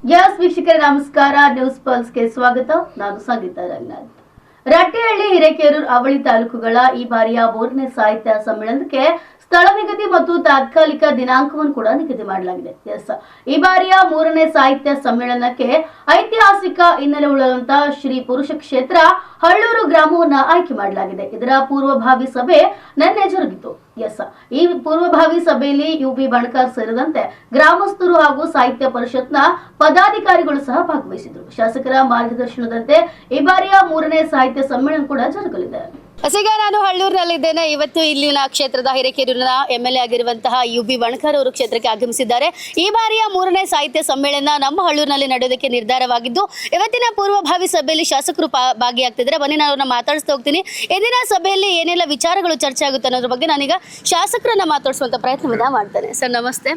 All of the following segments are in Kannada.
ಯಸ್ ವೀಕ್ಷಕರೇ ನಮಸ್ಕಾರ. ನ್ಯೂಸ್ ಪಲ್ಸ್ಗೆ ಸ್ವಾಗತ. ನಾನು ಸಂಗೀತಾ ರಂಗನಾಥ್. ರಟ್ಟೆಹಳ್ಳಿ, ಹಿರೇಕೆರೂರು, ಅವಳಿ ತಾಲೂಕುಗಳ ಈ ಬಾರಿಯ 3ನೇ ಸಾಹಿತ್ಯ ಸಮ್ಮೇಳನಕ್ಕೆ ಸ್ಥಳ ನಿಗದಿ ಮತ್ತು ತಾತ್ಕಾಲಿಕ ದಿನಾಂಕವನ್ನು ಕೂಡ ನಿಗದಿ ಮಾಡಲಾಗಿದೆ. ಈ ಬಾರಿಯ 3ನೇ ಸಾಹಿತ್ಯ ಸಮ್ಮೇಳನಕ್ಕೆ ಐತಿಹಾಸಿಕ ಹಿನ್ನೆಲೆ ಉಳ್ಳಂತಹ ಶ್ರೀ ಪುರುಷ ಕ್ಷೇತ್ರ ಹಳ್ಳೂರು ಗ್ರಾಮವನ್ನು ಆಯ್ಕೆ ಮಾಡಲಾಗಿದೆ. ಇದರ ಪೂರ್ವಭಾವಿ ಸಭೆ ನಿನ್ನೆ ಜರುಗಿತು. ಈ ಪೂರ್ವಭಾವಿ ಸಭೆಯಲ್ಲಿ ಯುಬಿ ಬಣಕಾರ್ ಸೇರಿದಂತೆ ಗ್ರಾಮಸ್ಥರು ಹಾಗೂ ಸಾಹಿತ್ಯ ಪರಿಷತ್ನ ಪದಾಧಿಕಾರಿಗಳು ಸಹ ಭಾಗವಹಿಸಿದರು. ಶಾಸಕರ ಮಾರ್ಗದರ್ಶನದಂತೆ ಈ ಬಾರಿಯ 3ನೇ ಸಾಹಿತ್ಯ ಸಮ್ಮೇಳನ ಕೂಡ ಜರುಗಲಿದೆ. ಈಗ ನಾನು ಹಳ್ಳೂರಿನಲ್ಲಿದ್ದೇನೆ. ಇವತ್ತು ಇಲ್ಲಿನ ಕ್ಷೇತ್ರದ ಹಿರೇಕೆರೂರಿನ MLA ಆಗಿರುವಂತಹ ಯುಬಿ ಬಣಕಾರ್ ಅವರು ಕ್ಷೇತ್ರಕ್ಕೆ ಆಗಮಿಸಿದ್ದಾರೆ. ಈ ಬಾರಿಯ 3ನೇ ಸಾಹಿತ್ಯ ಸಮ್ಮೇಳನ ನಮ್ಮ ಹಳ್ಳೂರಿನಲ್ಲಿ ನಡೆಯೋದಕ್ಕೆ ನಿರ್ಧಾರವಾಗಿದ್ದು, ಇವತ್ತಿನ ಪೂರ್ವಭಾವಿ ಸಭೆಯಲ್ಲಿ ಶಾಸಕರು ಭಾಗಿಯಾಗ್ತಿದ್ದಾರೆ. ಬನ್ನಿ, ನಾನು ಅವ್ರನ್ನ ಮಾತಾಡಿಸ್ತಾ ಹೋಗ್ತೀನಿ. ಇಂದಿನ ಸಭೆಯಲ್ಲಿ ಏನೆಲ್ಲ ವಿಚಾರಗಳು ಚರ್ಚೆ ಆಗುತ್ತೆ ಅನ್ನೋದ್ರ ಬಗ್ಗೆ ನಾನೀಗ ಶಾಸಕರನ್ನ ಮಾತಾಡಿಸುವಂತ ಪ್ರಯತ್ನವನ್ನ ಮಾಡ್ತೇನೆ. ಸರ್ ನಮಸ್ತೆ.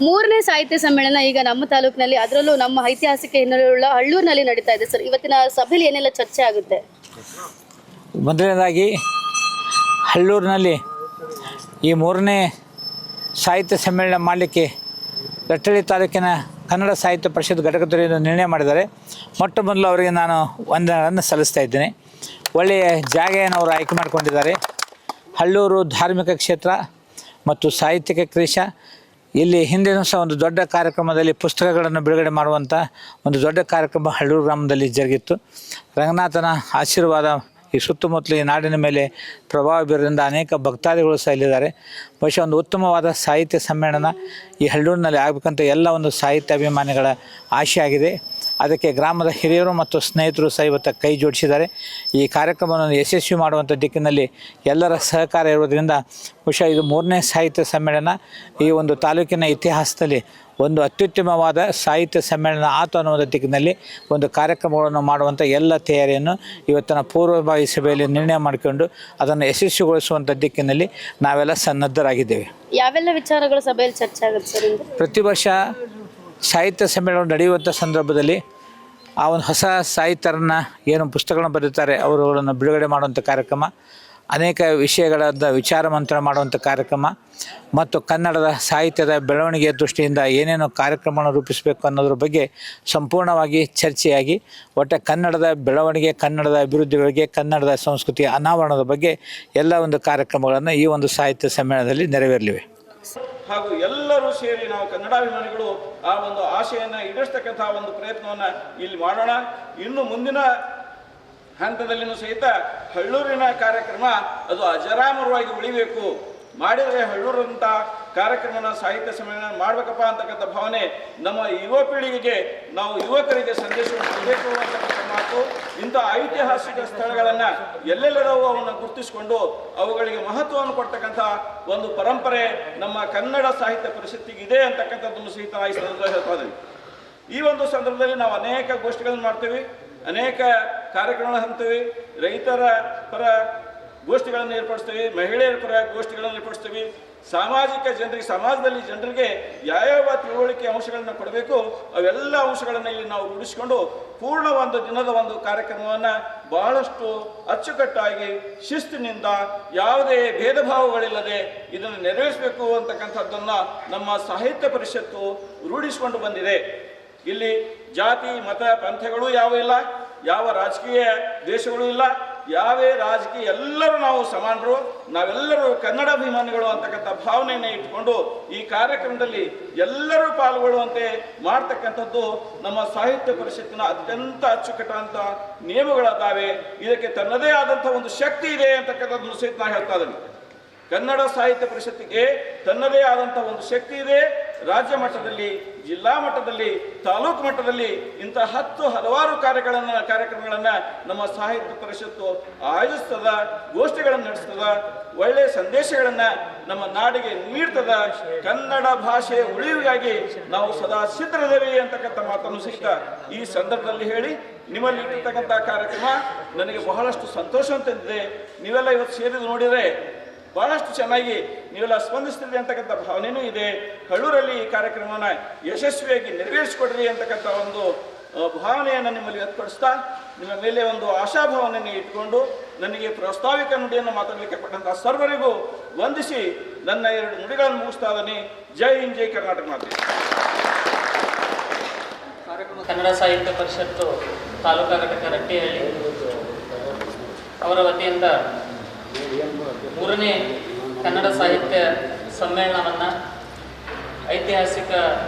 3ನೇ ಸಾಹಿತ್ಯ ಸಮ್ಮೇಳನ ಈಗ ನಮ್ಮ ತಾಲೂಕಿನಲ್ಲಿ, ಅದರಲ್ಲೂ ನಮ್ಮ ಐತಿಹಾಸಿಕ ಹಿನ್ನೆಲೆಯುಳ್ಳ ಹಳ್ಳೂರಿನಲ್ಲಿ ನಡೀತಾ ಇದೆ. ಸರ್, ಇವತ್ತಿನ ಸಭೆಯಲ್ಲಿ ಏನೆಲ್ಲ ಚರ್ಚೆ ಆಗುತ್ತೆ? ಮೊದಲನೇದಾಗಿ ಹಳ್ಳೂರಿನಲ್ಲಿ ಈ 3ನೇ ಸಾಹಿತ್ಯ ಸಮ್ಮೇಳನ ಮಾಡಲಿಕ್ಕೆ ರಟ್ಟಳ್ಳಿ ತಾಲೂಕಿನ ಕನ್ನಡ ಸಾಹಿತ್ಯ ಪರಿಷತ್ ಘಟಕದವರಿಂದ ನಿರ್ಣಯ ಮಾಡಿದ್ದಾರೆ. ಮೊಟ್ಟ ಮೊದಲು ಅವರಿಗೆ ನಾನು ವಂದನೆಗಳನ್ನು ಸಲ್ಲಿಸ್ತಾ ಇದ್ದೇನೆ. ಒಳ್ಳೆಯ ಜಾಗೆಯನ್ನು ಅವರು ಆಯ್ಕೆ ಮಾಡಿಕೊಂಡಿದ್ದಾರೆ. ಹಳ್ಳೂರು ಧಾರ್ಮಿಕ ಕ್ಷೇತ್ರ ಮತ್ತು ಸಾಹಿತ್ಯಿಕ ಕ್ರೀಶ. ಇಲ್ಲಿ ಹಿಂದಿನ ಸಹ ಒಂದು ದೊಡ್ಡ ಕಾರ್ಯಕ್ರಮದಲ್ಲಿ ಪುಸ್ತಕಗಳನ್ನು ಬಿಡುಗಡೆ ಮಾಡುವಂಥ ಒಂದು ದೊಡ್ಡ ಕಾರ್ಯಕ್ರಮ ಹಳ್ಳೂರು ಗ್ರಾಮದಲ್ಲಿ ಜರುಗಿತ್ತು. ರಂಗನಾಥನ ಆಶೀರ್ವಾದ ಈ ಸುತ್ತಮುತ್ತಲ ಈ ನಾಡಿನ ಮೇಲೆ ಪ್ರಭಾವ ಬೀರೋದ್ರಿಂದ ಅನೇಕ ಭಕ್ತಾದಿಗಳು ಸಹ ಇಲ್ಲಿದ್ದಾರೆ. ಬಹುಶಃ ಒಂದು ಉತ್ತಮವಾದ ಸಾಹಿತ್ಯ ಸಮ್ಮೇಳನ ಈ ಹಳ್ಳೂರಿನಲ್ಲಿ ಆಗಬೇಕಂತ ಎಲ್ಲ ಒಂದು ಸಾಹಿತ್ಯ ಅಭಿಮಾನಿಗಳ ಆಶೆ ಆಗಿದೆ. ಅದಕ್ಕೆ ಗ್ರಾಮದ ಹಿರಿಯರು ಮತ್ತು ಸ್ನೇಹಿತರು ಸಹ ಇವತ್ತು ಕೈ ಜೋಡಿಸಿದ್ದಾರೆ. ಈ ಕಾರ್ಯಕ್ರಮವನ್ನು ಯಶಸ್ವಿ ಮಾಡುವಂಥ ದಿಕ್ಕಿನಲ್ಲಿ ಎಲ್ಲರ ಸಹಕಾರ ಇರೋದರಿಂದ ಬಹುಶಃ ಇದು 3ನೇ ಸಾಹಿತ್ಯ ಸಮ್ಮೇಳನ ಈ ಒಂದು ತಾಲೂಕಿನ ಇತಿಹಾಸದಲ್ಲಿ ಒಂದು ಅತ್ಯುತ್ತಮವಾದ ಸಾಹಿತ್ಯ ಸಮ್ಮೇಳನ ಆತು ಅನ್ನುವ ದಿಕ್ಕಿನಲ್ಲಿ ಒಂದು ಕಾರ್ಯಕ್ರಮಗಳನ್ನು ಮಾಡುವಂಥ ಎಲ್ಲ ತಯಾರಿಯನ್ನು ಇವತ್ತಿನ ಪೂರ್ವಭಾವಿ ಸಭೆಯಲ್ಲಿ ನಿರ್ಣಯ ಮಾಡಿಕೊಂಡು ಅದನ್ನು ಯಶಸ್ವಿಗೊಳಿಸುವಂಥ ದಿಕ್ಕಿನಲ್ಲಿ ನಾವೆಲ್ಲ ಸನ್ನದ್ಧರಾಗಿದ್ದೇವೆ. ಯಾವೆಲ್ಲ ವಿಚಾರಗಳು ಸಭೆಯಲ್ಲಿ ಚರ್ಚೆ ಆಗುತ್ತೆ ಸರ್? ಪ್ರತಿ ವರ್ಷ ಸಾಹಿತ್ಯ ಸಮ್ಮೇಳನ ನಡೆಯುವಂಥ ಸಂದರ್ಭದಲ್ಲಿ ಆ ಒಂದು ಹೊಸ ಸಾಹಿತ್ಯರನ್ನು ಏನು ಪುಸ್ತಕಗಳನ್ನು ಬರೆಯುತ್ತಾರೆ ಅವರುಗಳನ್ನು ಬಿಡುಗಡೆ ಮಾಡುವಂಥ ಕಾರ್ಯಕ್ರಮ, ಅನೇಕ ವಿಷಯಗಳಾದ ವಿಚಾರ ಮಂಥನ ಮಾಡುವಂಥ ಕಾರ್ಯಕ್ರಮ ಮತ್ತು ಕನ್ನಡದ ಸಾಹಿತ್ಯದ ಬೆಳವಣಿಗೆಯ ದೃಷ್ಟಿಯಿಂದ ಏನೇನು ಕಾರ್ಯಕ್ರಮವನ್ನು ರೂಪಿಸಬೇಕು ಅನ್ನೋದ್ರ ಬಗ್ಗೆ ಸಂಪೂರ್ಣವಾಗಿ ಚರ್ಚೆಯಾಗಿ ಒಟ್ಟು ಕನ್ನಡದ ಬೆಳವಣಿಗೆ, ಕನ್ನಡದ ಅಭಿವೃದ್ಧಿಗಳಿಗೆ, ಕನ್ನಡದ ಸಂಸ್ಕೃತಿಯ ಅನಾವರಣದ ಬಗ್ಗೆ ಎಲ್ಲ ಒಂದು ಕಾರ್ಯಕ್ರಮಗಳನ್ನು ಈ ಒಂದು ಸಾಹಿತ್ಯ ಸಮ್ಮೇಳನದಲ್ಲಿ ನೆರವೇರಲಿವೆ. ಹಾಗೂ ಎಲ್ಲರೂ ಸೇರಿ ನಾವು ಕನ್ನಡಾಭಿಮಾನಿಗಳು ಆ ಒಂದು ಆಶೆಯನ್ನು ಈಡೇರಿಸ್ತಕ್ಕಂಥ ಒಂದು ಪ್ರಯತ್ನವನ್ನು ಇಲ್ಲಿ ಮಾಡೋಣ. ಇನ್ನು ಮುಂದಿನ ಹಂತದಲ್ಲಿನೂ ಸಹಿತ ಹಳ್ಳೂರಿನ ಕಾರ್ಯಕ್ರಮ ಅದು ಅಜರಾಮರವಾಗಿ ಉಳಿಬೇಕು. ಮಾಡಿದರೆ ಹಳ್ಳೂರಂಥ ಕಾರ್ಯಕ್ರಮನ ಸಾಹಿತ್ಯ ಸಮ್ಮೇಳನ ಮಾಡಬೇಕಪ್ಪ ಅಂತಕ್ಕಂಥ ಭಾವನೆ ನಮ್ಮ ಯುವ ಪೀಳಿಗೆಗೆ, ನಾವು ಯುವಕರಿಗೆ ಸಂದೇಶವನ್ನು ಕೊಡಬೇಕು ಅಂತಕ್ಕಂಥ ಮಾತು. ಇಂಥ ಐತಿಹಾಸಿಕ ಸ್ಥಳಗಳನ್ನು ಎಲ್ಲೆಲ್ಲರೂ ಅವನ್ನು ಗುರುತಿಸಿಕೊಂಡು ಅವುಗಳಿಗೆ ಮಹತ್ವವನ್ನು ಕೊಡ್ತಕ್ಕಂಥ ಒಂದು ಪರಂಪರೆ ನಮ್ಮ ಕನ್ನಡ ಸಾಹಿತ್ಯ ಪರಿಷತ್ತಿಗೆ ಇದೆ ಅಂತಕ್ಕಂಥದ್ದನ್ನು ಸಹಿತ ಈ ಸಂದರ್ಭದಲ್ಲಿ ಹೇಳ್ತಾ ಇದ್ದೀವಿ. ಈ ಒಂದು ಸಂದರ್ಭದಲ್ಲಿ ನಾವು ಅನೇಕ ಗೋಷ್ಠಿಗಳನ್ನು ಮಾಡ್ತೀವಿ, ಅನೇಕ ಕಾರ್ಯಕ್ರಮಗಳನ್ನು ಹಂತೀವಿ. ರೈತರ ಪರ ಗೋಷ್ಠಿಗಳನ್ನು ಏರ್ಪಡಿಸ್ತೀವಿ, ಮಹಿಳೆಯರ ಪರ ಗೋಷ್ಠಿಗಳನ್ನು ಏರ್ಪಡಿಸ್ತೀವಿ. ಸಾಮಾಜಿಕ ಜನರಿಗೆ, ಸಮಾಜದಲ್ಲಿ ಜನರಿಗೆ ಯಾವ್ಯಾವ ತಿಳುವಳಿಕೆ ಅಂಶಗಳನ್ನು ಕೊಡಬೇಕು ಅವೆಲ್ಲ ಅಂಶಗಳನ್ನು ಇಲ್ಲಿ ನಾವು ರೂಢಿಸಿಕೊಂಡು ಪೂರ್ಣ ಒಂದು ದಿನದ ಒಂದು ಕಾರ್ಯಕ್ರಮವನ್ನು ಬಹಳಷ್ಟು ಅಚ್ಚುಕಟ್ಟಾಗಿ ಶಿಸ್ತಿನಿಂದ ಯಾವುದೇ ಭೇದ ಭಾವಗಳಿಲ್ಲದೆ ಇದನ್ನು ನೆರವೇರಿಸಬೇಕು ಅಂತಕ್ಕಂಥದ್ದನ್ನು ನಮ್ಮ ಸಾಹಿತ್ಯ ಪರಿಷತ್ತು ರೂಢಿಸಿಕೊಂಡು ಬಂದಿದೆ. ಇಲ್ಲಿ ಜಾತಿ ಮತ ಪಂಥಗಳು ಯಾವ ಇಲ್ಲ, ಯಾವ ರಾಜಕೀಯ ದ್ವೇಷಗಳು ಇಲ್ಲ, ಯಾವೇ ರಾಜಕೀಯ, ಎಲ್ಲರೂ ನಾವು ಸಮಾನರು, ನಾವೆಲ್ಲರೂ ಕನ್ನಡಾಭಿಮಾನಿಗಳು ಅಂತಕ್ಕಂಥ ಭಾವನೆಯನ್ನು ಇಟ್ಕೊಂಡು ಈ ಕಾರ್ಯಕ್ರಮದಲ್ಲಿ ಎಲ್ಲರೂ ಪಾಲ್ಗೊಳ್ಳುವಂತೆ ಮಾಡ್ತಕ್ಕಂಥದ್ದು ನಮ್ಮ ಸಾಹಿತ್ಯ ಪರಿಷತ್ತಿನ ಅತ್ಯಂತ ಅಚ್ಚುಕಟ್ಟಾದಂಥ ನಿಯಮಗಳದ್ದಾವೆ. ಇದಕ್ಕೆ ತನ್ನದೇ ಆದಂಥ ಒಂದು ಶಕ್ತಿ ಇದೆ ಅಂತಕ್ಕಂಥದ್ದನ್ನು ಸಹಿತ ನಾನು ಹೇಳ್ತಾ ಇದ್ದೀನಿ. ಕನ್ನಡ ಸಾಹಿತ್ಯ ಪರಿಷತ್ತಿಗೆ ತನ್ನದೇ ಆದಂಥ ಒಂದು ಶಕ್ತಿ ಇದೆ. ರಾಜ್ಯ ಮಟ್ಟದಲ್ಲಿ, ಜಿಲ್ಲಾ ಮಟ್ಟದಲ್ಲಿ, ತಾಲೂಕು ಮಟ್ಟದಲ್ಲಿ ಇಂಥ ಹಲವಾರು ಕಾರ್ಯಕ್ರಮಗಳನ್ನು ನಮ್ಮ ಸಾಹಿತ್ಯ ಪರಿಷತ್ತು ಆಯೋಜಿಸ್ತದ, ಗೋಷ್ಠಿಗಳನ್ನು ನಡೆಸ್ತದ, ಒಳ್ಳೆಯ ಸಂದೇಶಗಳನ್ನು ನಮ್ಮ ನಾಡಿಗೆ ನೀಡ್ತದ. ಕನ್ನಡ ಭಾಷೆಯ ಉಳಿವಿಗಾಗಿ ನಾವು ಸದಾ ಸಿದ್ಧರಿದ್ದೇವೆ ಅಂತಕ್ಕಂಥ ಮಾತನ್ನು ಸಹಿತ ಈ ಸಂದರ್ಭದಲ್ಲಿ ಹೇಳಿ, ನಿಮ್ಮಲ್ಲಿ ಇಟ್ಟಿರ್ತಕ್ಕಂಥ ಕಾರ್ಯಕ್ರಮ ನನಗೆ ಬಹಳಷ್ಟು ಸಂತೋಷ ತಂದಿದೆ. ನೀವೆಲ್ಲ ಇವತ್ತು ಸೇರಿದು ನೋಡಿದರೆ ಬಹಳಷ್ಟು ಚೆನ್ನಾಗಿ ನೀವೆಲ್ಲ ಸ್ಪಂದಿಸ್ತಿದೆ ಅಂತಕ್ಕಂಥ ಭಾವನೆಯೂ ಇದೆ. ಹಳ್ಳೂರಲ್ಲಿ ಈ ಕಾರ್ಯಕ್ರಮವನ್ನು ಯಶಸ್ವಿಯಾಗಿ ನೆರವೇರಿಸಿಕೊಡ್ರಿ ಅಂತಕ್ಕಂಥ ಒಂದು ಭಾವನೆಯನ್ನು ನಿಮ್ಮಲ್ಲಿ ವ್ಯಕ್ತಪಡಿಸ್ತಾ ನಿಮ್ಮ ಮೇಲೆ ಒಂದು ಆಶಾಭಾವನೆಯನ್ನು ಇಟ್ಕೊಂಡು ನನಗೆ ಪ್ರಾಸ್ತಾವಿಕ ನುಡಿಯನ್ನು ಮಾತಾಡಲಿಕ್ಕೆ ಪಟ್ಟಂಥ ಸರ್ವರಿಗೂ ವಂದಿಸಿ ನನ್ನ 2 ನುಡಿಗಳನ್ನು ಮುಗಿಸ್ತಾ ಇದ್ದೀನಿ. ಜೈ ಹಿಂದ್, ಜೈ ಕರ್ನಾಟಕ ಮಾತೆ. ಕನ್ನಡ ಸಾಹಿತ್ಯ ಪರಿಷತ್ತು ತಾಲೂಕಾ ಘಟಕ ರಟ್ಟಿಹಳ್ಳಿ ಅವರ ವತಿಯಿಂದ 3ನೇ ಕನ್ನಡ ಸಾಹಿತ್ಯ ಸಮ್ಮೇಳನವನ್ನು ಐತಿಹಾಸಿಕ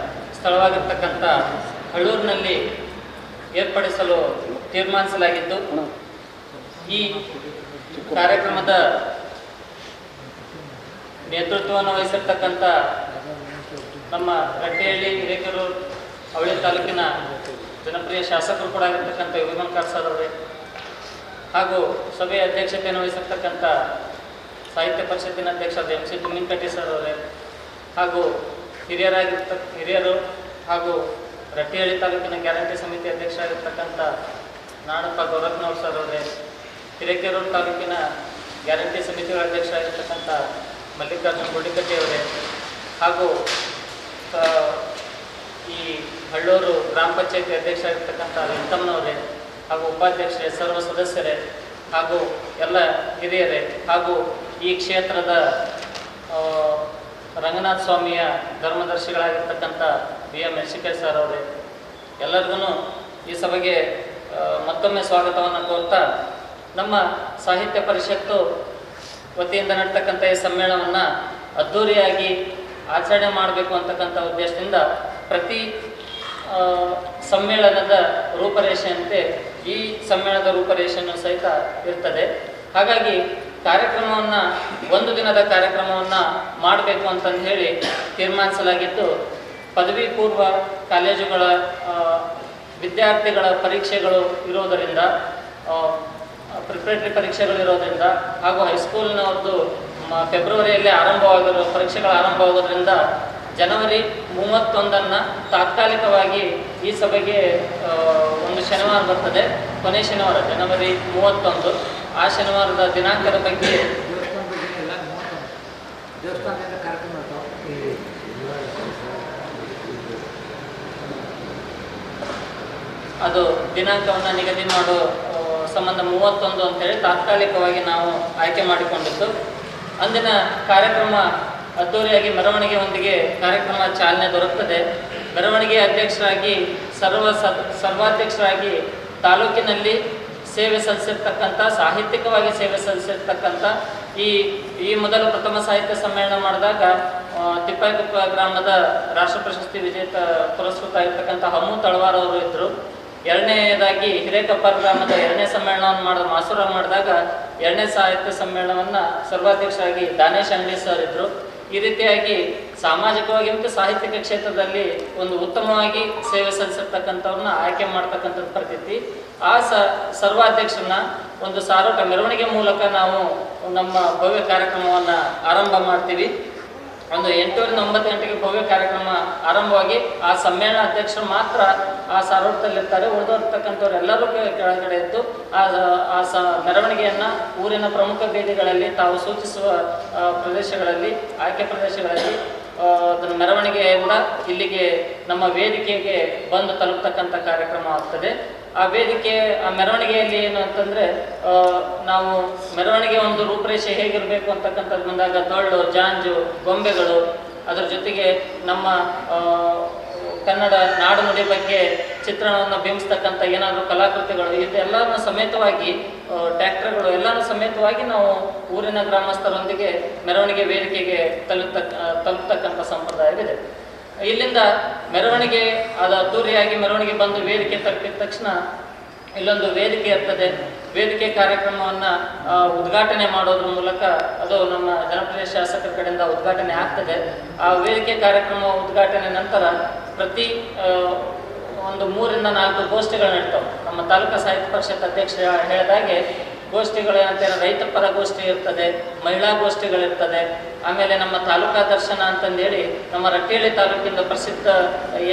ಸ್ಥಳವಾಗಿರ್ತಕ್ಕಂಥ ಹಳ್ಳೂರಿನಲ್ಲಿ ಏರ್ಪಡಿಸಲು ತೀರ್ಮಾನಿಸಲಾಗಿದ್ದು, ಈ ಕಾರ್ಯಕ್ರಮದ ನೇತೃತ್ವವನ್ನು ವಹಿಸಿರ್ತಕ್ಕಂಥ ನಮ್ಮ ರಟ್ಟಿಹಳ್ಳಿ ಹಿರೇಕೆರೂರು ಅವಳಿ ತಾಲೂಕಿನ ಜನಪ್ರಿಯ ಶಾಸಕರು ಕೂಡ ಆಗಿರ್ತಕ್ಕಂಥ ವಿಮಲ್ ಕಾರ್ಸಾರ್ ಅವರೇ, ಹಾಗೂ ಸಭೆಯ ಅಧ್ಯಕ್ಷತೆಯನ್ನು ವಹಿಸಿರ್ತಕ್ಕಂಥ ಸಾಹಿತ್ಯ ಪರಿಷತ್ತಿನ ಅಧ್ಯಕ್ಷ MC ತುಮ್ಮಿನಕಟ್ಟಿ ಸರ್ ಅವರೇ, ಹಾಗೂ ಹಿರಿಯರು ಹಾಗೂ ರಟ್ಟಿಹಳ್ಳಿ ತಾಲೂಕಿನ ಗ್ಯಾರಂಟಿ ಸಮಿತಿ ಅಧ್ಯಕ್ಷರಾಗಿರ್ತಕ್ಕಂಥ ನಾಡಪ್ಪ ಗೌರತ್ನವ್ರು ಸರ್ ಅವರೇ, ಹಿರೇಕೆರೂರು ತಾಲೂಕಿನ ಗ್ಯಾರಂಟಿ ಸಮಿತಿಗಳ ಅಧ್ಯಕ್ಷರಾಗಿರ್ತಕ್ಕಂಥ ಮಲ್ಲಿಕಾರ್ಜುನ್ ಗುಡಿಕಟ್ಟಿ ಅವರೇ, ಹಾಗೂ ಈ ಹಳ್ಳೂರು ಗ್ರಾಮ ಪಂಚಾಯತಿ ಅಧ್ಯಕ್ಷರಾಗಿರ್ತಕ್ಕಂಥ ವೆಂಕಮ್ಮನವರೇ, ಹಾಗೂ ಉಪಾಧ್ಯಕ್ಷರೇ, ಸರ್ವ ಸದಸ್ಯರೇ, ಹಾಗೂ ಎಲ್ಲ ಹಿರಿಯರೇ, ಹಾಗೂ ಈ ಕ್ಷೇತ್ರದ ರಂಗನಾಥ ಸ್ವಾಮಿಯ ಧರ್ಮದರ್ಶಿಗಳಾಗಿರ್ತಕ್ಕಂಥ BM ಮೆಣಸಿಕಾಯಿ ಸರ್ ಅವರೇ, ಎಲ್ಲರಿಗೂ ಈ ಸಭೆಗೆ ಮತ್ತೊಮ್ಮೆ ಸ್ವಾಗತವನ್ನು ಕೋರ್ತಾ, ನಮ್ಮ ಸಾಹಿತ್ಯ ಪರಿಷತ್ತು ವತಿಯಿಂದ ನಡ್ತಕ್ಕಂಥ ಈ ಸಮ್ಮೇಳನವನ್ನು ಅದ್ಧೂರಿಯಾಗಿ ಆಚರಣೆ ಮಾಡಬೇಕು ಅಂತಕ್ಕಂಥ ಉದ್ದೇಶದಿಂದ ಪ್ರತಿ ಸಮ್ಮೇಳನದ ರೂಪರೇಷೆಯಂತೆ ಈ ಸಮ್ಮೇಳನದ ರೂಪರೇಷೆಯನ್ನು ಸಹಿತ ಇರ್ತದೆ. ಹಾಗಾಗಿ ಕಾರ್ಯಕ್ರಮವನ್ನು ಒಂದು ದಿನದ ಕಾರ್ಯಕ್ರಮವನ್ನು ಮಾಡಬೇಕು ಅಂತಂದು ಹೇಳಿ ತೀರ್ಮಾನಿಸಲಾಗಿದ್ದು, ಪದವಿ ಪೂರ್ವ ಕಾಲೇಜುಗಳ ವಿದ್ಯಾರ್ಥಿಗಳ ಪರೀಕ್ಷೆಗಳು ಇರೋದರಿಂದ, ಪ್ರಿಪ್ರೇಟರಿ ಪರೀಕ್ಷೆಗಳಿರೋದ್ರಿಂದ, ಹಾಗೂ ಹೈಸ್ಕೂಲ್ನವ್ರದ್ದು ಫೆಬ್ರವರಿಯಲ್ಲಿ ಪರೀಕ್ಷೆಗಳು ಆರಂಭವಾಗೋದ್ರಿಂದ ಜನವರಿ 31 ತಾತ್ಕಾಲಿಕವಾಗಿ ಈ ಸಭೆಗೆ ಒಂದು ಶನಿವಾರ ಬರ್ತದೆ, ಕೊನೆ ಶನಿವಾರ ಜನವರಿ 31. ಆ ಶನಿವಾರದ ದಿನಾಂಕದ ಬಗ್ಗೆ ಅದು ದಿನಾಂಕವನ್ನು ನಿಗದಿ ಮಾಡೋ ಸಂಬಂಧ 31 ಅಂತೇಳಿ ತಾತ್ಕಾಲಿಕವಾಗಿ ನಾವು ಆಯ್ಕೆ ಮಾಡಿಕೊಂಡಿದ್ದು, ಅಂದಿನ ಕಾರ್ಯಕ್ರಮ ಅದ್ದೂರಿಯಾಗಿ ಮೆರವಣಿಗೆಯೊಂದಿಗೆ ಕಾರ್ಯಕ್ರಮ ಚಾಲನೆ ದೊರಕುತ್ತದೆ. ಮೆರವಣಿಗೆ ಅಧ್ಯಕ್ಷರಾಗಿ ಸರ್ವಾಧ್ಯಕ್ಷರಾಗಿ ತಾಲೂಕಿನಲ್ಲಿ ಸೇವೆ ಸಲ್ಲಿಸಿರ್ತಕ್ಕಂಥ, ಸಾಹಿತ್ಯಿಕವಾಗಿ ಸೇವೆ ಸಲ್ಲಿಸಿರ್ತಕ್ಕಂಥ ಈ ಮೊದಲ ಪ್ರಥಮ ಸಾಹಿತ್ಯ ಸಮ್ಮೇಳನ ಮಾಡಿದಾಗ ತಿಪ್ಪಾಯಿಕೊಪ್ಪ ಗ್ರಾಮದ ರಾಷ್ಟ್ರ ಪ್ರಶಸ್ತಿ ವಿಜೇತ ಪುರಸ್ಕೃತ ಆಗಿರ್ತಕ್ಕಂಥ ಹಮ್ಮು ತಳವಾರ್ ಅವರು ಇದ್ದರು. ಎರಡನೇದಾಗಿ ಹಿರೇಕಪ್ಪರ್ ಗ್ರಾಮದ 2ನೇ ಸಮ್ಮೇಳನವನ್ನು ಮಾಸೂರ ಮಾಡಿದಾಗ 2ನೇ ಸಾಹಿತ್ಯ ಸಮ್ಮೇಳನವನ್ನು ಸರ್ವಾಧ್ಯಕ್ಷರಾಗಿ ದಾನೇಶ್ ಅಂಗಡಿ ಸರ್ ಇದ್ದರು. ಈ ರೀತಿಯಾಗಿ ಸಾಮಾಜಿಕವಾಗಿ ಮತ್ತು ಸಾಹಿತ್ಯಿಕ ಕ್ಷೇತ್ರದಲ್ಲಿ ಒಂದು ಉತ್ತಮವಾಗಿ ಸೇವೆ ಸಲ್ಲಿಸಿರ್ತಕ್ಕಂಥವ್ರನ್ನ ಆಯ್ಕೆ ಮಾಡ್ತಕ್ಕಂಥದ್ದು ಪ್ರತೀತಿ. ಆ ಸರ್ವಾಧ್ಯಕ್ಷರನ್ನ ಒಂದು ಸಾರೋಟ ಮೆರವಣಿಗೆ ಮೂಲಕ ನಾವು ನಮ್ಮ ಭವ್ಯ ಕಾರ್ಯಕ್ರಮವನ್ನು ಆರಂಭ ಮಾಡ್ತೀವಿ. ಒಂದು 8ರಿಂದ 9 ಗಂಟೆಗೆ ಭವ್ಯ ಕಾರ್ಯಕ್ರಮ ಆರಂಭವಾಗಿ ಆ ಸಮ್ಮೇಳನ ಅಧ್ಯಕ್ಷರು ಮಾತ್ರ ಆ ಸಾರೋಟದಲ್ಲಿರ್ತಾರೆ. ಉಳಿದಿರ್ತಕ್ಕಂಥವ್ರು ಎಲ್ಲರೂ ಕೆಳಗಡೆ ಇದ್ದು ಆ ಮೆರವಣಿಗೆಯನ್ನು ಊರಿನ ಪ್ರಮುಖ ಬೀದಿಗಳಲ್ಲಿ ತಾವು ಸೂಚಿಸುವ ಪ್ರದೇಶಗಳಲ್ಲಿ, ಆಯ್ಕೆ ಪ್ರದೇಶಗಳಲ್ಲಿ ಅದನ್ನು ಮೆರವಣಿಗೆಯಿಂದ ಇಲ್ಲಿಗೆ ನಮ್ಮ ವೇದಿಕೆಗೆ ಬಂದು ತಲುಪತಕ್ಕಂಥ ಕಾರ್ಯಕ್ರಮ ಆಗ್ತದೆ. ಆ ಮೆರವಣಿಗೆಯಲ್ಲಿ ಏನು ಅಂತಂದರೆ, ನಾವು ಮೆರವಣಿಗೆ ಒಂದು ರೂಪರೇಷೆ ಹೇಗಿರಬೇಕು ಅಂತಕ್ಕಂಥದ್ದು ಬಂದಾಗ ಡೊಳ್ಳು, ಜಾಂಜು, ಗೊಂಬೆಗಳು, ಅದರ ಜೊತೆಗೆ ನಮ್ಮ ಕನ್ನಡ ನಾಡು ನುಡಿ ಬಗ್ಗೆ ಚಿತ್ರಣವನ್ನು ಬಿಂಬಿಸ್ತಕ್ಕಂಥ ಏನಾದರೂ ಕಲಾಕೃತಿಗಳು, ಇದೆಲ್ಲರನ್ನು ಸಮೇತವಾಗಿ ಟ್ರ್ಯಾಕ್ಟರ್ಗಳು ಎಲ್ಲನೂ ಸಮೇತವಾಗಿ ನಾವು ಊರಿನ ಗ್ರಾಮಸ್ಥರೊಂದಿಗೆ ಮೆರವಣಿಗೆ ವೇದಿಕೆಗೆ ತಲುಪತಕ್ಕಂಥ ಸಂಪ್ರದಾಯವಿದೆ. ಇಲ್ಲಿಂದ ಮೆರವಣಿಗೆ ಅದು ಅದ್ದೂರಿಯಾಗಿ ಮೆರವಣಿಗೆ ಬಂದು ವೇದಿಕೆ ತಲುಪಿದ ತಕ್ಷಣ ಇಲ್ಲೊಂದು ವೇದಿಕೆ ಇರ್ತದೆ. ವೇದಿಕೆ ಕಾರ್ಯಕ್ರಮವನ್ನು ಉದ್ಘಾಟನೆ ಮಾಡೋದ್ರ ಮೂಲಕ ಅದು ನಮ್ಮ ಜನಪ್ರಿಯ ಶಾಸಕರ ಕಡೆಯಿಂದ ಉದ್ಘಾಟನೆ ಆಗ್ತದೆ. ಆ ವೇದಿಕೆ ಕಾರ್ಯಕ್ರಮ ಉದ್ಘಾಟನೆ ನಂತರ ಪ್ರತಿ ಒಂದು 3ರಿಂದ 4 ಗೋಷ್ಠಿಗಳು ನಡೀತಾವೆ. ನಮ್ಮ ತಾಲೂಕಾ ಸಾಹಿತ್ಯ ಪರಿಷತ್ ಅಧ್ಯಕ್ಷ ಹೇಳಿದಾಗೆ ಗೋಷ್ಠಿಗಳು ಏನಂತೇಳಿ ರೈತ ಪರ ಗೋಷ್ಠಿ ಇರ್ತದೆ, ಮಹಿಳಾ ಗೋಷ್ಠಿಗಳಿರ್ತದೆ, ಆಮೇಲೆ ನಮ್ಮ ತಾಲೂಕಾ ದರ್ಶನ ಅಂತಂದೇಳಿ ನಮ್ಮ ರಟ್ಟಿಹಳ್ಳಿ ತಾಲೂಕಿಂದ ಪ್ರಸಿದ್ಧ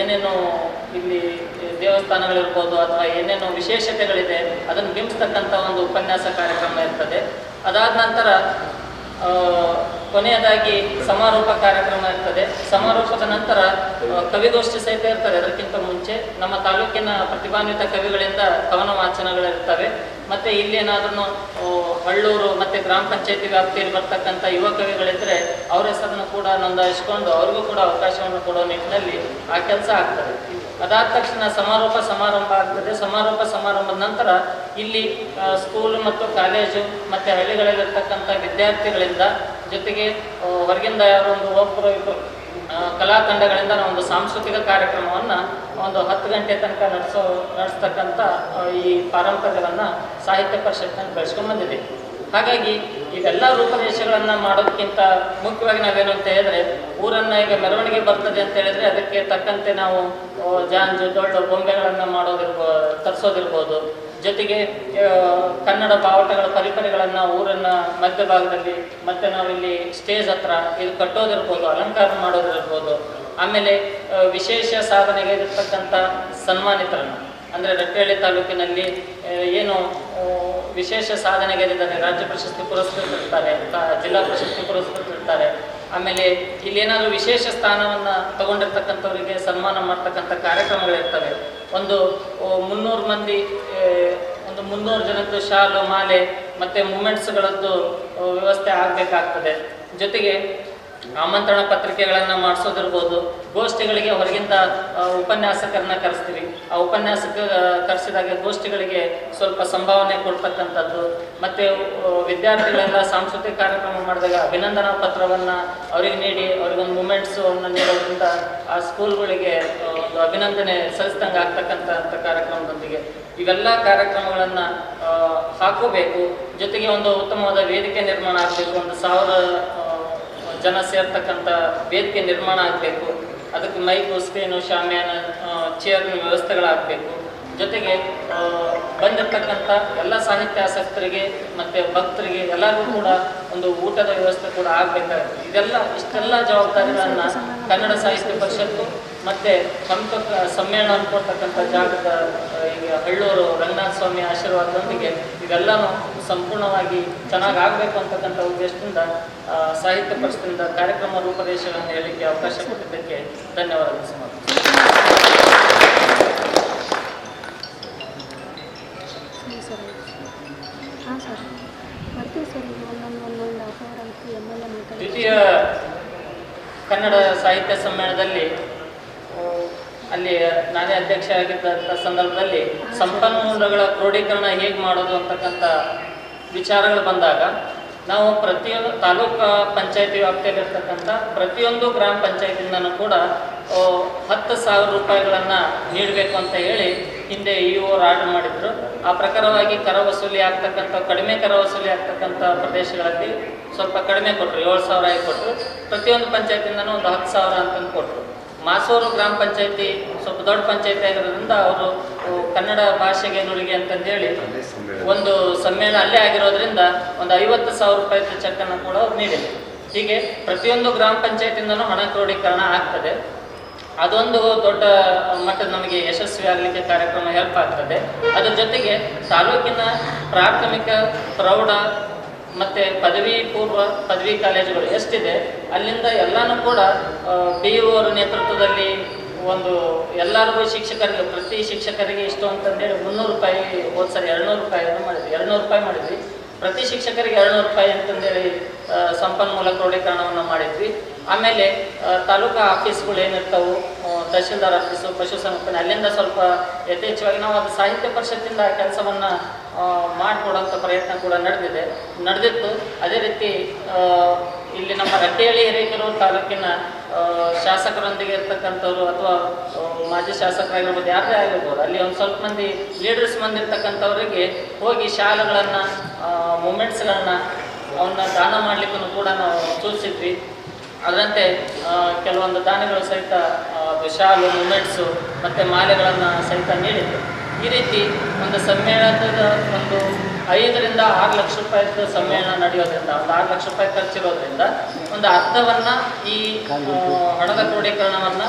ಏನೇನು ಇಲ್ಲಿ ದೇವಸ್ಥಾನಗಳಿರ್ಬೋದು ಅಥವಾ ಏನೇನು ವಿಶೇಷತೆಗಳಿದೆ ಅದನ್ನು ಬಿಂಬಿಸ್ತಕ್ಕಂಥ ಒಂದು ಉಪನ್ಯಾಸ ಕಾರ್ಯಕ್ರಮ ಇರ್ತದೆ. ಅದಾದ ನಂತರ ಕೊನೆಯದಾಗಿ ಸಮಾರೋಪ ಕಾರ್ಯಕ್ರಮ ಇರ್ತದೆ. ಸಮಾರೋಪದ ನಂತರ ಕವಿಗೋಷ್ಠಿ ಸಹಿತ ಇರ್ತದೆ. ಅದಕ್ಕಿಂತ ಮುಂಚೆ ನಮ್ಮ ತಾಲೂಕಿನ ಪ್ರತಿಭಾನ್ವಿತ ಕವಿಗಳಿಂದ ಕವನ ವಾಚನಗಳಿರ್ತವೆ. ಮತ್ತು ಇಲ್ಲೇನಾದ್ರೂ ಹಳ್ಳೂರು ಮತ್ತು ಗ್ರಾಮ ಪಂಚಾಯತಿ ವ್ಯಾಪ್ತಿಯಲ್ಲಿ ಬರ್ತಕ್ಕಂಥ ಯುವ ಕವಿಗಳಿದ್ದರೆ ಅವ್ರ ಹೆಸರನ್ನು ಕೂಡ ನೋಂದಾಯಿಸ್ಕೊಂಡು ಅವ್ರಿಗೂ ಕೂಡ ಅವಕಾಶವನ್ನು ಕೊಡೋ ನಿಟ್ಟಿನಲ್ಲಿ ಆ ಕೆಲಸ ಆಗ್ತದೆ. ಅದಾದ ತಕ್ಷಣ ಸಮಾರೋಪ ಸಮಾರಂಭ ಆಗ್ತದೆ. ಸಮಾರೋಪ ಸಮಾರಂಭದ ನಂತರ ಇಲ್ಲಿ ಸ್ಕೂಲು ಮತ್ತು ಕಾಲೇಜು ಮತ್ತು ಹಳ್ಳಿಗಳಲ್ಲಿರ್ತಕ್ಕಂಥ ವಿದ್ಯಾರ್ಥಿಗಳಿಂದ ಜೊತೆಗೆ ಹೊರಗಿಂದ ಯಾರೋ ಒಬ್ಬರು ಕಲಾ ತಂಡಗಳಿಂದ ನಾವು ಒಂದು ಸಾಂಸ್ಕೃತಿಕ ಕಾರ್ಯಕ್ರಮವನ್ನು ಒಂದು 10 ಗಂಟೆ ತನಕ ನಡೆಸ್ತಕ್ಕಂಥ ಈ ಪಾರಂಪರ್ಯವನ್ನು ಸಾಹಿತ್ಯ ಪರಿಷತ್ನಲ್ಲಿ ಬೆಳೆಸ್ಕೊಂಡು ಬಂದಿದೆ. ಹಾಗಾಗಿ ಇವೆಲ್ಲ ರೂಪರೇಷೆಗಳನ್ನು ಮಾಡೋದಕ್ಕಿಂತ ಮುಖ್ಯವಾಗಿ ನಾವೇನು ಅಂತ ಹೇಳಿದ್ರೆ, ಊರನ್ನು ಈಗ ಮೆರವಣಿಗೆ ಬರ್ತದೆ ಅಂತ ಹೇಳಿದ್ರೆ ಅದಕ್ಕೆ ತಕ್ಕಂತೆ ನಾವು ಜಾಂಜು ಡೊಳ್ಳು ಬೊಂಬೆಗಳನ್ನು ತರಿಸೋದಿರ್ಬೋದು. ಜೊತೆಗೆ ಕನ್ನಡ ಬಾವುಟಗಳ ಪರಿಕರಗಳನ್ನು ಊರನ್ನ ಮಧ್ಯಭಾಗದಲ್ಲಿ ಮತ್ತೆ ನಾವಿಲ್ಲಿ ಸ್ಟೇಜ್ ಹತ್ರ ಇದು ಕಟ್ಟೋದಿರ್ಬೋದು, ಅಲಂಕಾರ ಮಾಡೋದಿರ್ಬೋದು. ಆಮೇಲೆ ವಿಶೇಷ ಸಾಧನೆಗೆ ಇರತಕ್ಕಂಥ ಸನ್ಮಾನಿತರನ್ನು ಅಂದರೆ ರಟ್ಟೆಹಳ್ಳಿ ತಾಲೂಕಿನಲ್ಲಿ ಏನು ವಿಶೇಷ ಸಾಧನೆಗೈದಿದ್ದಾರೆ, ರಾಜ್ಯ ಪ್ರಶಸ್ತಿ ಪುರಸ್ಕೃತರಿರ್ತಾರೆ, ಜಿಲ್ಲಾ ಪ್ರಶಸ್ತಿ ಪುರಸ್ಕೃತರಿರ್ತಾರೆ. ಆಮೇಲೆ ಇಲ್ಲೇನಾದರೂ ವಿಶೇಷ ಸ್ಥಾನವನ್ನು ತಗೊಂಡಿರ್ತಕ್ಕಂಥವರಿಗೆ ಸನ್ಮಾನ ಮಾಡ್ತಕ್ಕಂಥ ಕಾರ್ಯಕ್ರಮಗಳಿರ್ತವೆ. ಒಂದು 300 ಮಂದಿ, ಒಂದು 300 ಜನದ್ದು ಶಾಲು ಮಾಲೆ ಮತ್ತು ಮೂಮೆಂಟ್ಸ್ಗಳದ್ದು ವ್ಯವಸ್ಥೆ ಆಗಬೇಕಾಗ್ತದೆ. ಜೊತೆಗೆ ಆಮಂತ್ರಣ ಪತ್ರಿಕೆಗಳನ್ನು ಮಾಡಿಸೋದಿರ್ಬೋದು. ಗೋಷ್ಠಿಗಳಿಗೆ ಹೊರಗಿಂದ ಉಪನ್ಯಾಸಕರನ್ನ ಕರೆಸ್ತೀವಿ. ಆ ಉಪನ್ಯಾಸಕ ಕರೆಸಿದಾಗ ಗೋಷ್ಠಿಗಳಿಗೆ ಸ್ವಲ್ಪ ಸಂಭಾವನೆ ಕೊಡ್ತಕ್ಕಂಥದ್ದು. ಮತ್ತು ವಿದ್ಯಾರ್ಥಿಗಳೆಲ್ಲ ಸಾಂಸ್ಕೃತಿಕ ಕಾರ್ಯಕ್ರಮ ಮಾಡಿದಾಗ ಅಭಿನಂದನಾ ಪತ್ರವನ್ನು ಅವರಿಗೆ ನೀಡಿ ಅವರಿಗೊಂದು ಮೂಮೆಂಟ್ಸನ್ನು ನೀಡೋದ್ರಿಂದ ಆ ಸ್ಕೂಲ್ಗಳಿಗೆ ಒಂದು ಅಭಿನಂದನೆ ಸಲ್ಲಿಸ್ದಂಗೆ ಆಗ್ತಕ್ಕಂಥ ಕಾರ್ಯಕ್ರಮದೊಂದಿಗೆ ಇವೆಲ್ಲ ಕಾರ್ಯಕ್ರಮಗಳನ್ನು ಹಾಕೋಬೇಕು. ಜೊತೆಗೆ ಒಂದು ಉತ್ತಮವಾದ ವೇದಿಕೆ ನಿರ್ಮಾಣ ಆಗಬೇಕು. 1000 ಜನ ಸೇರ್ತಕ್ಕಂಥ ವೇದಿಕೆ ನಿರ್ಮಾಣ ಆಗಬೇಕು. ಅದಕ್ಕೆ ಮೈಕು, ಸ್ಕ್ರೀನು, ಶಾಮಿಯಾನ, ಚೇರ್ನ ವ್ಯವಸ್ಥೆಗಳಾಗಬೇಕು. ಜೊತೆಗೆ ಬಂದಿರತಕ್ಕಂಥ ಎಲ್ಲ ಸಾಹಿತ್ಯ ಆಸಕ್ತರಿಗೆ ಮತ್ತು ಭಕ್ತರಿಗೆ ಎಲ್ಲರಿಗೂ ಕೂಡ ಒಂದು ಊಟದ ವ್ಯವಸ್ಥೆ ಕೂಡ ಆಗಬೇಕಾಗುತ್ತೆ. ಇಷ್ಟೆಲ್ಲ ಜವಾಬ್ದಾರಿಗಳನ್ನು ಕನ್ನಡ ಸಾಹಿತ್ಯ ಪರಿಷತ್ತು ಮತ್ತು ಸಮ್ಮೇಳನ ಅನ್ಕೊಳ್ತಕ್ಕಂಥ ಜಾಗದ ಈಗ ಹಳ್ಳೂರು ರಂಗನಾಥ ಸ್ವಾಮಿ ಆಶೀರ್ವಾದದೊಂದಿಗೆ ಇವೆಲ್ಲನೂ ಸಂಪೂರ್ಣವಾಗಿ ಚೆನ್ನಾಗಿ ಆಗಬೇಕು ಅಂತಕ್ಕಂಥ ಉದ್ದೇಶದಿಂದ ಸಾಹಿತ್ಯ ಪರಿಷತ್ತಿನಿಂದ ಕಾರ್ಯಕ್ರಮ ರೂಪರೇಷೆಗಳನ್ನು ಹೇಳಲಿಕ್ಕೆ ಅವಕಾಶ ಕೊಟ್ಟಿದ್ದಕ್ಕೆ ಧನ್ಯವಾದಗಳು ಸಮರ್ಪಿಸಿ. ದ್ವಿತೀಯ ಕನ್ನಡ ಸಾಹಿತ್ಯ ಸಮ್ಮೇಳನದಲ್ಲಿ ಅಲ್ಲಿ ನಾನೇ ಅಧ್ಯಕ್ಷ ಆಗಿದ್ದಂಥ ಸಂದರ್ಭದಲ್ಲಿ ಸಂಪನ್ಮೂಲಗಳ ಕ್ರೋಢೀಕರಣ ಹೇಗೆ ಮಾಡೋದು ಅಂತಕ್ಕಂಥ ವಿಚಾರಗಳು ಬಂದಾಗ ನಾವು ಪ್ರತಿಯೊಂದು ತಾಲೂಕು ಪಂಚಾಯತಿ ವ್ಯಾಪ್ತಿಯಲ್ಲಿರ್ತಕ್ಕಂಥ ಪ್ರತಿಯೊಂದು ಗ್ರಾಮ ಪಂಚಾಯತಿಯಿಂದನೂ ಕೂಡ 10,000 ರೂಪಾಯಿಗಳನ್ನು ನೀಡಬೇಕು ಅಂತ ಹೇಳಿ ಹಿಂದೆ ಇವರು ಆರ್ಡರ್ ಮಾಡಿದ್ರು. ಆ ಪ್ರಕಾರವಾಗಿ ಕರ ವಸೂಲಿ ಆಗ್ತಕ್ಕಂಥ ಕಡಿಮೆ ಕರ ವಸೂಲಿ ಆಗ್ತಕ್ಕಂಥ ಪ್ರದೇಶಗಳಲ್ಲಿ ಸ್ವಲ್ಪ ಕಡಿಮೆ ಕೊಟ್ಟರು, 7,000 ಕೊಟ್ಟರು. ಪ್ರತಿಯೊಂದು ಪಂಚಾಯತಿಯಿಂದನೂ ಒಂದು 10,000 ಅಂತಂದು ಕೊಟ್ಟರು. ಮಾಸೂರು ಗ್ರಾಮ ಪಂಚಾಯತಿ ಸ್ವಲ್ಪ ದೊಡ್ಡ ಪಂಚಾಯತಿ ಆಗಿರೋದ್ರಿಂದ ಅವರು ಕನ್ನಡ ಭಾಷೆಗೆ ನುಡಿಗೆ ಅಂತಂದೇಳಿ ಒಂದು ಸಮ್ಮೇಳನ ಅಲ್ಲೇ ಆಗಿರೋದ್ರಿಂದ ಒಂದು 50,000 ರೂಪಾಯಿ ಚೆಕ್ಕನ್ನು ಕೂಡ ಅವ್ರು ನೀಡಿದೆ. ಹೀಗೆ ಪ್ರತಿಯೊಂದು ಗ್ರಾಮ ಪಂಚಾಯತಿಯಿಂದನೂ ಹಣ ಕ್ರೋಢೀಕರಣ ಆಗ್ತದೆ. ಅದೊಂದು ದೊಡ್ಡ ಮಟ್ಟದ ನಮಗೆ ಯಶಸ್ವಿ ಆಗಲಿಕ್ಕೆ ಕಾರ್ಯಕ್ರಮ ಹೆಲ್ಪ್ ಆಗ್ತದೆ. ಅದ್ರ ಜೊತೆಗೆ ತಾಲೂಕಿನ ಪ್ರಾಥಮಿಕ, ಪ್ರೌಢ ಮತ್ತು ಪದವಿ ಪೂರ್ವ, ಪದವಿ ಕಾಲೇಜುಗಳು ಎಷ್ಟಿದೆ ಅಲ್ಲಿಂದ ಎಲ್ಲನೂ ಕೂಡ BO ಅವರ ನೇತೃತ್ವದಲ್ಲಿ ಒಂದು ಎಲ್ಲರಿಗೂ ಶಿಕ್ಷಕರಿಗೆ ಪ್ರತಿ ಶಿಕ್ಷಕರಿಗೆ ಇಷ್ಟು ಅಂತಂದೇಳಿ 300 ರೂಪಾಯಿ, ಹೋದ ಸರಿ 200 ರೂಪಾಯಿಯನ್ನು ಮಾಡಿದ್ವಿ, 200 ರೂಪಾಯಿ ಮಾಡಿದ್ವಿ. ಪ್ರತಿ ಶಿಕ್ಷಕರಿಗೆ 200 ರೂಪಾಯಿ ಅಂತಂದೇಳಿ ಸಂಪನ್ಮೂಲ ಕ್ರೋಢೀಕರಣವನ್ನು ಮಾಡಿದ್ವಿ. ಆಮೇಲೆ ತಾಲೂಕಾ ಆಫೀಸ್ಗಳು ಏನಿರ್ತಾವೆ, ತಹಶೀಲ್ದಾರ್ ಆಫೀಸು, ಪಶುಸಂಗೋಪನೆ, ಅಲ್ಲಿಂದ ಸ್ವಲ್ಪ ಯಥೇಚ್ಛವಾಗಿ ನಾವು ಅದು ಸಾಹಿತ್ಯ ಪರಿಷತ್ತಿಂದ ಕೆಲಸವನ್ನು ಮಾಡಿಕೊಡೋಂಥ ಪ್ರಯತ್ನ ಕೂಡ ನಡೆದಿತ್ತು. ಅದೇ ರೀತಿ ಇಲ್ಲಿ ನಮ್ಮ ರಟ್ಟೆಹಳ್ಳಿ ಹಿರೇಕೆರೂರು ತಾಲೂಕಿನ ಶಾಸಕರೊಂದಿಗೆ ಇರ್ತಕ್ಕಂಥವ್ರು ಅಥವಾ ಮಾಜಿ ಶಾಸಕರಾಗಿರ್ಬೋದು, ಯಾರೇ ಆಗಿರ್ಬೋದು, ಅಲ್ಲಿ ಒಂದು ಸ್ವಲ್ಪ ಮಂದಿ ಲೀಡರ್ಸ್ ಬಂದಿರ್ತಕ್ಕಂಥವ್ರಿಗೆ ಹೋಗಿ ಶಾಲೆಗಳನ್ನು, ಮೂಮೆಂಟ್ಸ್ಗಳನ್ನ ಅವನ್ನ ದಾನ ಮಾಡಲಿಕ್ಕೂ ಕೂಡ ನಾವು ಸೂಚಿಸಿದ್ವಿ. ಅದರಂತೆ ಕೆಲವೊಂದು ದಾನಿಗಳು ಸಹಿತ ಶಾಲು, ಮೂಮೆಂಟ್ಸು ಮತ್ತು ಮಾಲೆಗಳನ್ನು ಸಹಿತ ನೀಡಿದ್ರು. ಈ ರೀತಿ ಒಂದು ಸಮ್ಮೇಳನದ ಒಂದು 5 ರಿಂದ 6 ಲಕ್ಷ ರೂಪಾಯಿದು ಸಮ್ಮೇಳನ ನಡೆಯೋದ್ರಿಂದ, ಒಂದು 6 ಲಕ್ಷ ರೂಪಾಯಿ ಖರ್ಚಿರೋದ್ರಿಂದ ಒಂದು ಅರ್ಥವನ್ನು ಈ ಹಣದ ಕ್ರೋಢೀಕರಣವನ್ನು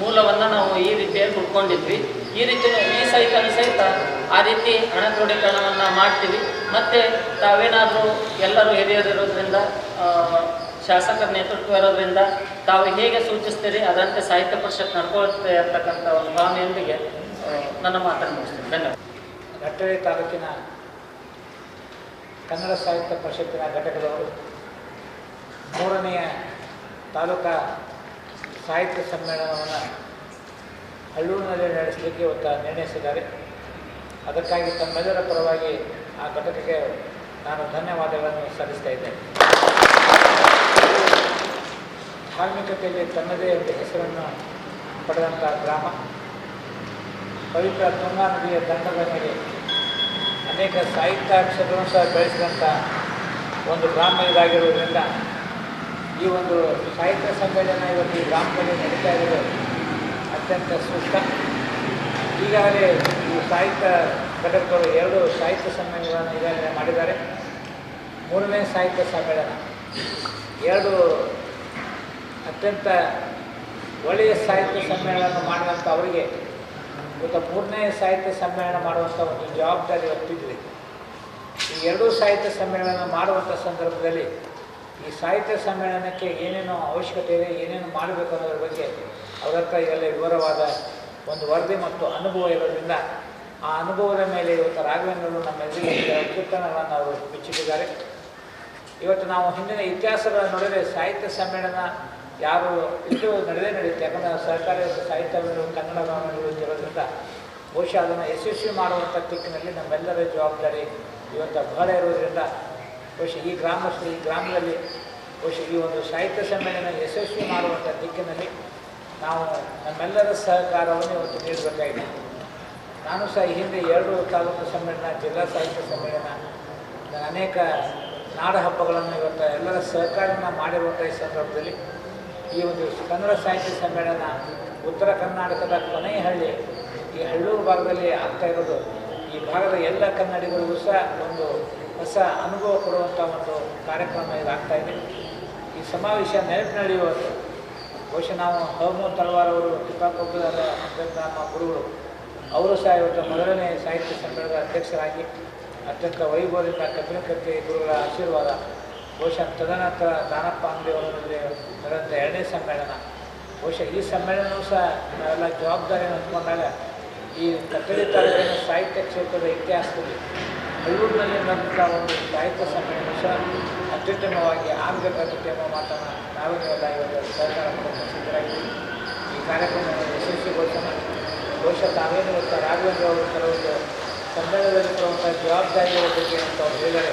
ಮೂಲವನ್ನು ನಾವು ಈ ರೀತಿಯಾಗಿ ಹುಡ್ಕೊಂಡಿದ್ವಿ. ಈ ರೀತಿ ಈ ಸಹಿತ ಆ ರೀತಿ ಹಣ ಕ್ರೋಢೀಕರಣವನ್ನು ಮಾಡ್ತೀವಿ. ಮತ್ತು ತಾವೇನಾದರೂ ಎಲ್ಲರೂ ಹಿರಿಯರಿರೋದ್ರಿಂದ, ಶಾಸಕರ ನೇತೃತ್ವ ಇರೋದ್ರಿಂದ ತಾವು ಹೇಗೆ ಸೂಚಿಸ್ತೀರಿ ಅದರಂತೆ ಸಾಹಿತ್ಯ ಪರಿಷತ್ ನಡ್ಕೊಳ್ತೇ ಇರ್ತಕ್ಕಂಥ ಒಂದು ಭಾವನೆಯೊಂದಿಗೆ ನನ್ನ ಮಾತನ್ನು ಮುಗಿಸ್ತೀನಿ. ಧನ್ಯವಾದ. ರಟ್ಟೆಹಳ್ಳಿ ತಾಲೂಕಿನ ಕನ್ನಡ ಸಾಹಿತ್ಯ ಪರಿಷತ್ತಿನ ಘಟಕದವರು 3ನೇ ತಾಲೂಕಾ ಸಾಹಿತ್ಯ ಸಮ್ಮೇಳನವನ್ನು ಹಳ್ಳೂರಿನಲ್ಲಿ ನಡೆಸಲಿಕ್ಕೆ ಇವತ್ತು ನಿರ್ಣಯಿಸಿದ್ದಾರೆ. ಅದಕ್ಕಾಗಿ ತಮ್ಮೆಲ್ಲರ ಪರವಾಗಿ ಆ ಘಟಕಕ್ಕೆ ನಾನು ಧನ್ಯವಾದಗಳನ್ನು ಸಲ್ಲಿಸ್ತಾ ಇದ್ದೇನೆ. ಧಾರ್ಮಿಕತೆಯಲ್ಲಿ ತನ್ನದೇ ಒಂದು ಹೆಸರನ್ನು ಪಡೆದಂಥ ಗ್ರಾಮ, ಪವಿತ್ರ ತುಂಗಾ ನದಿಯ ದಂಡದ ಮೇಲೆ ಅನೇಕ ಸಾಹಿತ್ಯಾಕ್ಷರಗಳನ್ನು ಸಹ ಬೆಳೆಸಿದಂಥ ಒಂದು ಗ್ರಾಮ ಇದಾಗಿರುವುದರಿಂದ ಈ ಒಂದು ಸಾಹಿತ್ಯ ಸಮ್ಮೇಳನ ಇವತ್ತು ಈ ಗ್ರಾಮದಲ್ಲಿ ನಡೀತಾ ಇರೋದು ಅತ್ಯಂತ ಸೂಕ್ತ. ಈಗಾಗಲೇ ಈ ಸಾಹಿತ್ಯ ಘಟಕಗಳು 2 ಸಾಹಿತ್ಯ ಸಮ್ಮೇಳನಗಳನ್ನು ಈಗಾಗಲೇ ಮಾಡಿದ್ದಾರೆ. 3ನೇ ಸಾಹಿತ್ಯ ಸಮ್ಮೇಳನ 2 ಅತ್ಯಂತ ಒಳ್ಳೆಯ ಸಾಹಿತ್ಯ ಸಮ್ಮೇಳನ ಮಾಡಿದಂಥ ಅವರಿಗೆ ಇವತ್ತು 3ನೇ ಸಾಹಿತ್ಯ ಸಮ್ಮೇಳನ ಮಾಡುವಂಥ ಒಂದು ಜವಾಬ್ದಾರಿ ಹೊತ್ತಿದ್ವಿ. ಈ 2 ಸಾಹಿತ್ಯ ಸಮ್ಮೇಳನ ಮಾಡುವಂಥ ಸಂದರ್ಭದಲ್ಲಿ ಈ ಸಾಹಿತ್ಯ ಸಮ್ಮೇಳನಕ್ಕೆ ಏನೇನು ಅವಶ್ಯಕತೆ ಇದೆ, ಏನೇನು ಮಾಡಬೇಕು ಅನ್ನೋದ್ರ ಬಗ್ಗೆ ಅವರ ಹತ್ರ ಈಗಲೇ ವಿವರವಾದ ಒಂದು ವರದಿ ಮತ್ತು ಅನುಭವ ಇರೋದ್ರಿಂದ ಆ ಅನುಭವದ ಮೇಲೆ ಇವತ್ತು ರಾಘವೇಂದ್ರರು ನಮ್ಮೆಲ್ಲರಿಗೆ ಕೀರ್ತನಗಳನ್ನು ಅವರು ಬಿಚ್ಚಿಟ್ಟಿದ್ದಾರೆ. ಇವತ್ತು ನಾವು ಹಿಂದಿನ ಇತಿಹಾಸಗಳನ್ನು ನೋಡಿದರೆ ಸಾಹಿತ್ಯ ಸಮ್ಮೇಳನ ಯಾರು ಇಷ್ಟು ನಡೆಯುತ್ತೆ. ಯಾಕಂದರೆ ಸರ್ಕಾರಿ ಸಾಹಿತ್ಯಗಳು ಕನ್ನಡ ಭವನಗಳು ಇರೋದ್ರಿಂದ ಬಹುಶಃ ಅದನ್ನು ಯಶಸ್ವಿ ಮಾಡುವಂಥ ದಿಕ್ಕಿನಲ್ಲಿ ನಮ್ಮೆಲ್ಲರ ಜವಾಬ್ದಾರಿ ಇವತ್ತು ಬಹಳ ಇರೋದರಿಂದ ಬಹುಶಃ ಈ ಗ್ರಾಮದಲ್ಲಿ ಬಹುಶಃ ಈ ಒಂದು ಸಾಹಿತ್ಯ ಸಮ್ಮೇಳನ ಯಶಸ್ವಿ ಮಾಡುವಂಥ ದಿಕ್ಕಿನಲ್ಲಿ ನಾವು ನಮ್ಮೆಲ್ಲರ ಸಹಕಾರವನ್ನು ಇವತ್ತು ನೀಡಬೇಕಾಗಿದೆ. ನಾನು ಸಹ ಈ ಹಿಂದೆ 2 ತಾಲೂಕು ಸಮ್ಮೇಳನ, ಜಿಲ್ಲಾ ಸಾಹಿತ್ಯ ಸಮ್ಮೇಳನ, ಅನೇಕ ನಾಡ ಹಬ್ಬಗಳನ್ನು ಇವತ್ತು ಎಲ್ಲರ ಸಹಕಾರವನ್ನು ಮಾಡಿರುವಂಥ ಈ ಸಂದರ್ಭದಲ್ಲಿ ಈ ಒಂದು ಕನ್ನಡ ಸಾಹಿತ್ಯ ಸಮ್ಮೇಳನ ಉತ್ತರ ಕರ್ನಾಟಕದ ಕೊನೆಯ ಹಳ್ಳಿ ಈ ಹಳ್ಳೂರು ಭಾಗದಲ್ಲಿ ಆಗ್ತಾ ಇರೋದು ಈ ಭಾಗದ ಎಲ್ಲ ಕನ್ನಡಿಗರಿಗೂ ಸಹ ಒಂದು ಹೊಸ ಅನುಭವ ಕೊಡುವಂಥ ಒಂದು ಕಾರ್ಯಕ್ರಮ ಇದಾಗ್ತಾ ಇದೆ. ಈ ಸಮಾವೇಶ ನೆನಪಿನಲ್ಲಿಯುವುದು ಬಹುಶಃ ನಾವು ಹಮೂದ್ ತಳವಾರ್ ಅವರು ಟಿಪ್ಪಕೊಪ್ಪದ ನಮ್ಮ ಗುರುಗಳು ಅವರು ಸಹ ಇವತ್ತು 1ನೇ ಸಾಹಿತ್ಯ ಸಮ್ಮೇಳನದ ಅಧ್ಯಕ್ಷರಾಗಿ ಅತ್ಯಂತ ವೈಭವದಿಂದ ಕಬ್ಬಿನಕಟ್ಟಿ ಗುರುಗಳ ಆಶೀರ್ವಾದ, ಬಹುಶಃ ತದನಂತರ ದಾನಪ್ಪ ಅಂಗಡಿಯವರಲ್ಲಿ ನಡೆದಂಥ 2ನೇ ಸಮ್ಮೇಳನ, ಬಹುಶಃ ಈ ಸಮ್ಮೇಳನವೂ ಸಹ ನಾವೆಲ್ಲ ಜವಾಬ್ದಾರಿಯನ್ನು ಹೊಂದ್ಕೊಂಡಾಗ ಈ ಕತ್ತರಿ ತಾಲೂಕಿನ ಸಾಹಿತ್ಯ ಕ್ಷೇತ್ರದ ಇತಿಹಾಸದಲ್ಲಿ ಹಳ್ಳೂರಿನಲ್ಲಿ ನಡೆದಂಥ ಒಂದು ಸಾಹಿತ್ಯ ಸಮ್ಮೇಳನ ಸಹ ಅತ್ಯುತ್ತಮವಾಗಿ ಆಗಬೇಕಾಗುತ್ತೆ ಎಂಬ ಮಾತನ್ನು ನಾವು ನೀವೆಲ್ಲ ಇವತ್ತು ಸಹಕಾರ ಮಾಡಲು ಸಿದ್ಧರಾಗಿದ್ದೀವಿ. ಈ ಕಾರ್ಯಕ್ರಮವನ್ನು ಯಶಸ್ವಿಗೊಳಿಸೋಣ. ಬಹುಶಃ ತಾವೇನು ಇವತ್ತು ರಾಘವೇಂದ್ರ ಅವರು ಕೆಲವೊಂದು ಸಮ್ಮೇಳನದಲ್ಲಿ ಕೊಡುವಂಥ ಜವಾಬ್ದಾರಿಗಳ ಬಗ್ಗೆ ಅಂತ ಅವ್ರು ಹೇಳಿದರೆ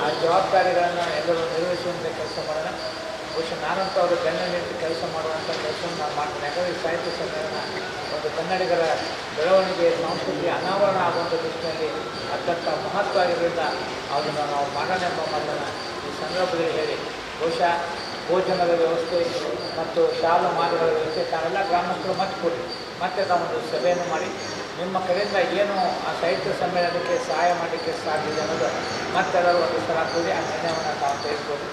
ಆ ಜವಾಬ್ದಾರಿಗಳನ್ನು ಎಲ್ಲರೂ ನಿರ್ವಹಿಸುವಂಥ ಕೆಲಸ ಮಾಡೋಣ. ಬಹುಶಃ ನಾನಂತೂ ಅವರು ಬೆನ್ನಿಟ್ಟು ಕೆಲಸ ಮಾಡುವಂಥ ಕೆಲಸವನ್ನು ನಾನು ಮಾಡ್ತೀನಿ. ಯಾಕಂದರೆ ಈ ಸಾಹಿತ್ಯ ಸಮ್ಮೇಳನ ಒಂದು ಕನ್ನಡಿಗರ ಬೆಳವಣಿಗೆ, ಸಂಸ್ಕೃತಿ ಅನಾವರಣ ಆಗುವಂಥ ದೃಷ್ಟಿಯಲ್ಲಿ ಅತ್ಯಂತ ಮಹತ್ವ ಆಗಿರೋದ್ರಿಂದ ಅದನ್ನು ನಾವು ಮಾಡೋಣ ಎಂಬ ಮಾತನ್ನು ಈ ಸಂದರ್ಭದಲ್ಲಿ ಹೇಳಿ, ಬಹುಶಃ ಭೋಜನದ ವ್ಯವಸ್ಥೆ ಮತ್ತು ಶಾಲಾ ಮಾರ್ಗಗಳ ವ್ಯವಸ್ಥೆ ತಾವೆಲ್ಲ ಗ್ರಾಮಸ್ಥರು ಮತ್ತೆ ತಾವೊಂದು ಸಭೆಯನ್ನು ಮಾಡಿ ನಿಮ್ಮ ಕಡೆಯಿಂದ ಏನು ಆ ಸಾಹಿತ್ಯ ಸಮ್ಮೇಳನಕ್ಕೆ ಸಹಾಯ ಮಾಡಲಿಕ್ಕೆ ಸಾಧ್ಯತೆ ಅನ್ನೋದು ಮತ್ತೆಲ್ಲರೂ ಒಂದು ಸಲ ಕೂಡಿ ಆ ನಿರ್ಣಯವನ್ನು ತಾವು ತೆಗೆದುಕೊಂಡು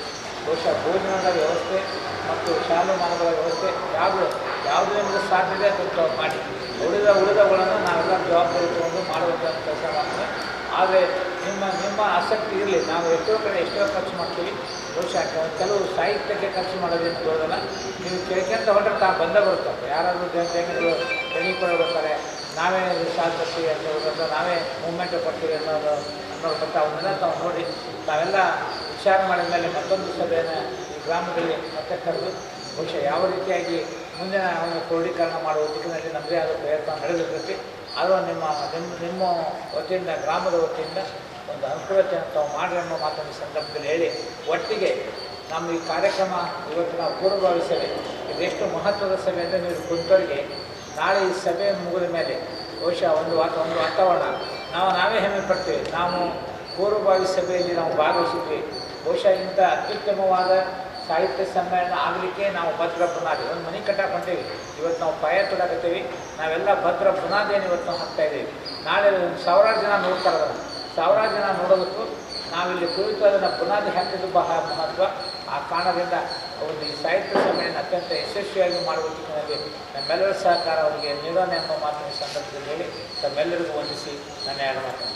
ಬಹುಶಃ ಭೋಜನದ ವ್ಯವಸ್ಥೆ ಮತ್ತು ಶಾಲಾ ಮಾರ್ಗಗಳ ವ್ಯವಸ್ಥೆ ಯಾವುದು ನಿಮಗೆ ಸಾಧ್ಯತೆ ಅದನ್ನು ಮಾಡಿ ಉಳಿದವುಗಳನ್ನು ನಾವೆಲ್ಲ ಜವಾಬ್ದಾರಿ ತಗೊಂಡು ಮಾಡುವಂಥ ಕೆಲಸ ಮಾಡ್ತೀವಿ. ಆದರೆ ನಿಮ್ಮ ಆಸಕ್ತಿ ಇರಲಿ, ನಾವು ಎಷ್ಟೋ ಕಡೆ ಖರ್ಚು ಮಾಡ್ತೀವಿ. ಬಹುಶಃ ಕೆಲವು ಸಾಹಿತ್ಯಕ್ಕೆ ಖರ್ಚು ಮಾಡೋದೇನು ಬರೋದಲ್ಲ. ನೀವು ಕೇಳ್ಕೊಂತ ಹೊರಟ್ರೆ ತಾವು ಬಂದೇ ಬರ್ತವೆ. ಯಾರಾದರೂ ಜನಗಳು ತೆಗೆದುಕೊಂಡು ಬರ್ತಾರೆ, ನಾವೇ ಸಾಥ್ ಕೊಡ್ತೀವಿ ಅನ್ನೋದ್ರಿಂದ ನಾವೇ ಮೂವ್ಮೆಂಟ್ ಕೊಡ್ತೀವಿ ಅನ್ನೋದು ಅವನ್ನೆಲ್ಲ ತಾವು ನೋಡಿ ತಾವೆಲ್ಲ ವಿಚಾರ ಮಾಡಿದ ಮೇಲೆ ಮತ್ತೊಂದು ಸಭೆಯನ್ನು ಈ ಗ್ರಾಮದಲ್ಲಿ ಮತ್ತೆ ಕರೆದು ಬಹುಶಃ ಯಾವ ರೀತಿಯಾಗಿ ಮುಂದಿನ ಕ್ರೋಢೀಕರಣ ಮಾಡುವ ದಿಕ್ಕಿನಲ್ಲಿ ನಮ್ಮದೇ ಆದ ಪ್ರಯತ್ನ ನಡೆದಿರ್ತೈತಿ. ಆದರೂ ನಿಮ್ಮ ವತಿಯಿಂದ, ಗ್ರಾಮದ ವತಿಯಿಂದ ಒಂದು ಅನುಕೂಲತೆಯನ್ನು ತಾವು ಮಾಡಿ ಅನ್ನೋ ಮಾತನ್ನು ಸಂದರ್ಭದಲ್ಲಿ ಹೇಳಿ, ಒಟ್ಟಿಗೆ ನಮ್ಮ ಈ ಕಾರ್ಯಕ್ರಮ ಇವತ್ತು ನಾವು ಪೂರ್ವಭಾವಿ ಸಭೆ ಇದೆಷ್ಟು ಮಹತ್ವದ ಸಭೆ ಅಂದರೆ ನೀವು ಕುಂತವರಿಗೆ ನಾಳೆ ಈ ಸಭೆ ಮುಗಿದ ಮೇಲೆ ಬಹುಶಃ ಒಂದು ವಾತಾವರಣ ನಾವೇ ಹೆಮ್ಮೆ ಪಡ್ತೀವಿ. ನಾವು ಪೂರ್ವಭಾವಿ ಸಭೆಯಲ್ಲಿ ನಾವು ಭಾಗವಹಿಸಿದ್ವಿ. ಬಹುಶಃ ಇಂಥ ಅತ್ಯುತ್ತಮವಾದ ಸಾಹಿತ್ಯ ಸಮ್ಮೇಳನ ಆಗಲಿಕ್ಕೆ ನಾವು ಭದ್ರ ಬುನಾದಿ ಒಂದು ಮನೆ ಕಟ್ಟಾಕೊಂಡೀವಿ. ಇವತ್ತು ನಾವು ಪಾಯ ತೊಡಕತ್ತೀವಿ. ನಾವೆಲ್ಲ ಭದ್ರ ಬುನಾದಿಯನ್ನು ಇವತ್ತು ನಾವು ಹಾಕ್ತಾಯಿದ್ದೀವಿ. ನಾಳೆ 1000 ಜನ ನೋಡ್ತಾರೆ. ಅದನ್ನು 1000 ಜನ ನೋಡೋದಕ್ಕೂ ನಾವಿಲ್ಲಿ ಕುರಿತು ಅದನ್ನು ಬುನಾದಿ ಹಾಕಿದ್ದು ಬಹಳ ಮಹತ್ವ. ಆ ಕಾರಣದಿಂದ ಒಂದು ಈ ಸಾಹಿತ್ಯ ಸಮ್ಮೇಳನ ಅತ್ಯಂತ ಯಶಸ್ವಿಯಾಗಿ ಮಾಡುವ ದಿಕ್ಕಿನಲ್ಲಿ ನಮ್ಮೆಲ್ಲರ ಸಹಕಾರ ಅವರಿಗೆ ನೀಡೋಣ ಎಂಬ ಮಾತಿನ ಸಂದರ್ಭದಲ್ಲಿ ಹೇಳಿ ತಮ್ಮೆಲ್ಲರಿಗೂ ವಂದಿಸಿ ನನ್ನ 2 ಮಾತನ್ನು